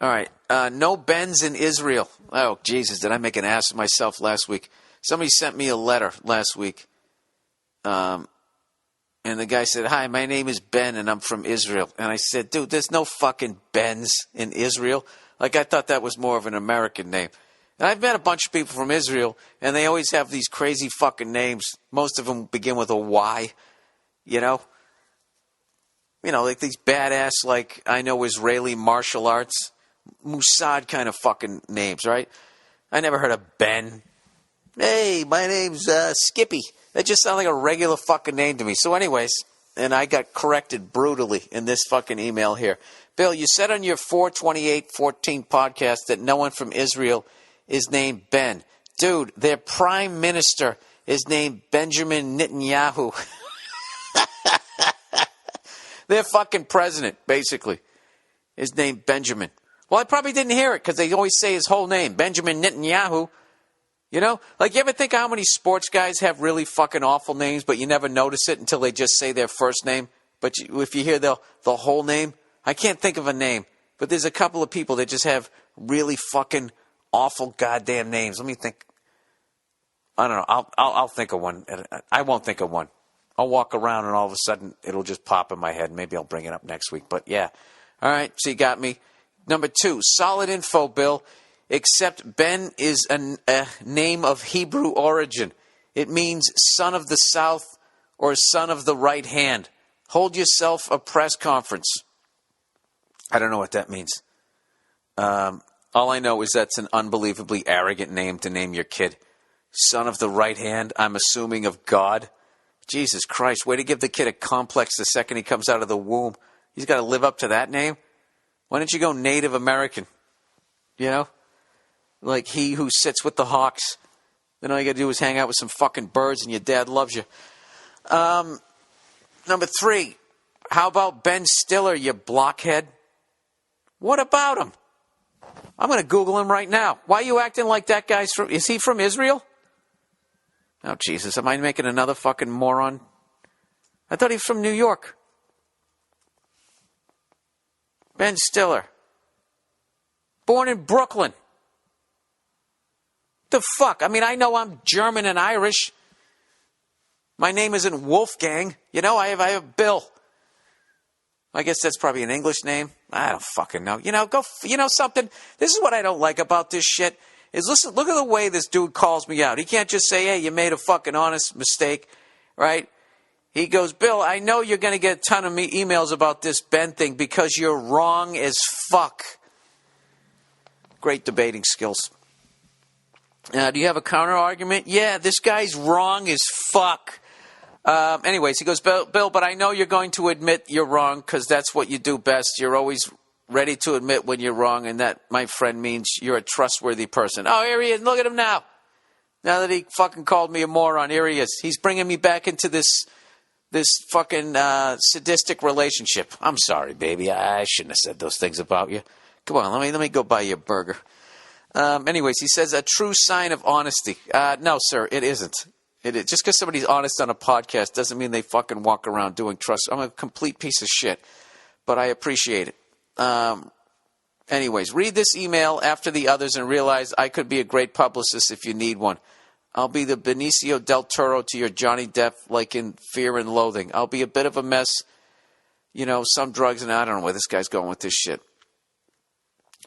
All right. No Bens in Israel. Oh, Jesus, did I make an ass of myself last week? Somebody sent me a letter last week. And the guy said, "Hi, my name is Ben, and I'm from Israel." And I said, "Dude, there's no fucking Bens in Israel." Like, I thought that was more of an American name. And I've met a bunch of people from Israel, and they always have these crazy fucking names. Most of them begin with a Y, you know? You know, like these badass, like, I know Israeli martial arts, Mossad kind of fucking names, right? I never heard of Ben. Hey, my name's Skippy. That just sounds like a regular fucking name to me. So anyways, and I got corrected brutally in this fucking email here. Bill, you said on your 4/28/14 podcast that no one from Israel is named Ben. Dude, their prime minister is named Benjamin Netanyahu. Their fucking president, basically, is named Benjamin. Well, I probably didn't hear it because they always say his whole name, Benjamin Netanyahu. You know? Like, you ever think how many sports guys have really fucking awful names, but you never notice it until they just say their first name? But if you hear the whole name, I can't think of a name, but there's a couple of people that just have really fucking awful goddamn names. Let me think. I don't know. I'll think of one. I won't think of one. I'll walk around and all of a sudden it'll just pop in my head. Maybe I'll bring it up next week. But yeah. All right. So you got me. Number 2, solid info, Bill. Except Ben is a name of Hebrew origin. It means son of the south or son of the right hand. Hold yourself a press conference. I don't know what that means. All I know is that's an unbelievably arrogant name to name your kid. Son of the right hand, I'm assuming of God. Jesus Christ, way to give the kid a complex the second he comes out of the womb. He's got to live up to that name? Why don't you go Native American? You know? Like he who sits with the hawks. Then all you got to do is hang out with some fucking birds and your dad loves you. Number 3, how about Ben Stiller, you blockhead? What about him? I'm going to Google him right now. Why are you acting like that guy's from... Is he from Israel? Oh, Jesus. Am I making another fucking moron? I thought he was from New York. Ben Stiller. Born in Brooklyn. The fuck? I mean, I know I'm German and Irish. My name isn't Wolfgang. You know, I have Bill. I guess that's probably an English name. I don't fucking know. You know, something. This is what I don't like about this shit. Is listen, look at the way this dude calls me out. He can't just say, "Hey, you made a fucking honest mistake," right? He goes, "Bill, I know you're going to get a ton of emails about this Ben thing because you're wrong as fuck." Great debating skills. Do you have a counter argument? Yeah, this guy's wrong as fuck. Anyways, he goes, Bill, but I know you're going to admit you're wrong because that's what you do best. You're always ready to admit when you're wrong, and that, my friend, means you're a trustworthy person. Oh, here he is. Look at him now. Now that he fucking called me a moron, here he is. He's bringing me back into this fucking sadistic relationship. I'm sorry, baby. I shouldn't have said those things about you. Come on, let me go buy you a burger. Anyways, he says a true sign of honesty. No, sir, it isn't. Just because somebody's honest on a podcast doesn't mean they fucking walk around doing trust. I'm a complete piece of shit, but I appreciate it. Anyways, read this email after the others and realize I could be a great publicist if you need one. I'll be the Benicio del Toro to your Johnny Depp, like in Fear and Loathing. I'll be a bit of a mess, you know, some drugs, and I don't know where this guy's going with this shit.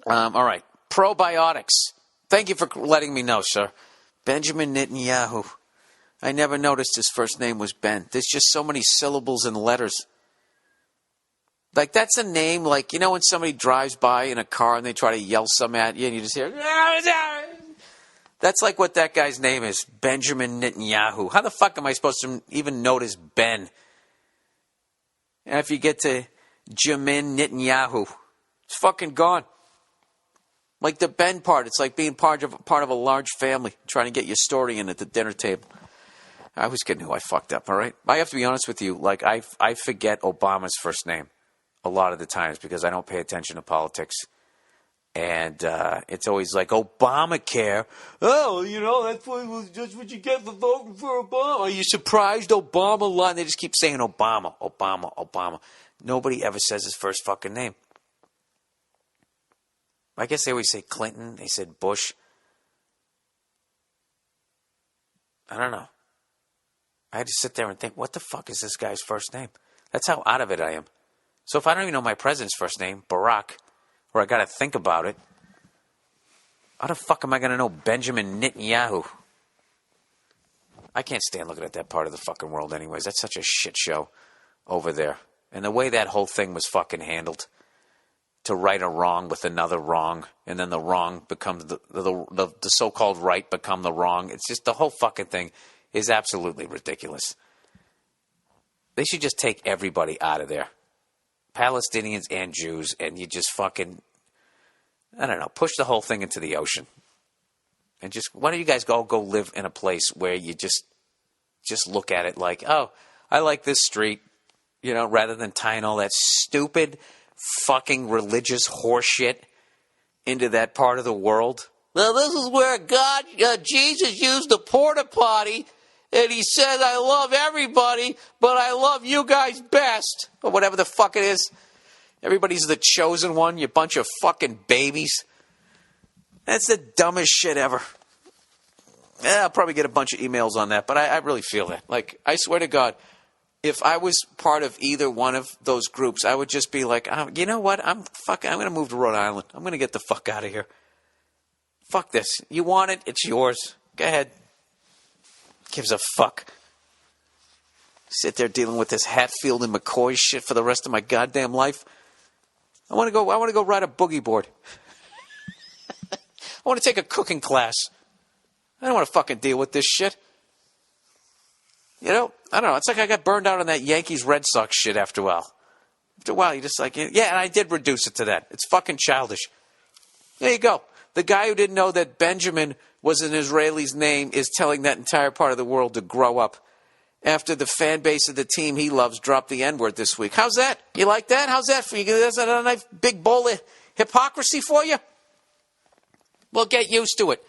All right. Probiotics. Thank you for letting me know, sir. Benjamin Netanyahu. I never noticed his first name was Ben. There's just so many syllables and letters. Like, that's a name, like, you know when somebody drives by in a car and they try to yell something at you and you just hear... That's like what that guy's name is, Benjamin Netanyahu. How the fuck am I supposed to even notice Ben? And if you get to Jamin Netanyahu, it's fucking gone. Like the Ben part, it's like being part of a large family, trying to get your story in at the dinner table. I was kidding who I fucked up, all right? I have to be honest with you, like I forget Obama's first name a lot of the times because I don't pay attention to politics. And it's always like, Obamacare. Oh, you know, that's what you get for voting for Obama. Are you surprised Obama lied? And they just keep saying Obama, Obama, Obama. Nobody ever says his first fucking name. I guess they always say Clinton. They said Bush. I don't know. I had to sit there and think, what the fuck is this guy's first name? That's how out of it I am. So if I don't even know my president's first name, Barack, or I got to think about it, how the fuck am I going to know Benjamin Netanyahu? I can't stand looking at that part of the fucking world anyways. That's such a shit show over there. And the way that whole thing was fucking handled, to right a wrong with another wrong, and then the wrong becomes the so-called right become the wrong. It's just the whole fucking thing is absolutely ridiculous. They should just take everybody out of there. Palestinians and Jews, and you just fucking, I don't know, push the whole thing into the ocean. And just, why don't you guys go live in a place where you just look at it like, oh, I like this street, you know, rather than tying all that stupid fucking religious horseshit into that part of the world. Now, this is where Jesus used the porta potty, and he said, I love everybody, but I love you guys best. Or whatever the fuck it is. Everybody's the chosen one, you bunch of fucking babies. That's the dumbest shit ever. Yeah, I'll probably get a bunch of emails on that, but I really feel that. Like, I swear to God, if I was part of either one of those groups, I would just be like, oh, you know what? I'm going to move to Rhode Island. I'm going to get the fuck out of here. Fuck this. You want it? It's yours. Go ahead. Gives a fuck. Sit there dealing with this Hatfield and McCoy shit for the rest of my goddamn life. I want to go ride a boogie board. I want to take a cooking class. I don't want to fucking deal with this shit. You know, I don't know. It's like I got burned out on that Yankees Red Sox shit after a while. After a while, you just like, yeah, and I did reduce it to that. It's fucking childish. There you go. The guy who didn't know that Benjamin was an Israeli's name is telling that entire part of the world to grow up after the fan base of the team he loves dropped the N-word this week. How's that? You like that? How's that for you? Is that a nice big bowl of hypocrisy for you? Well, get used to it.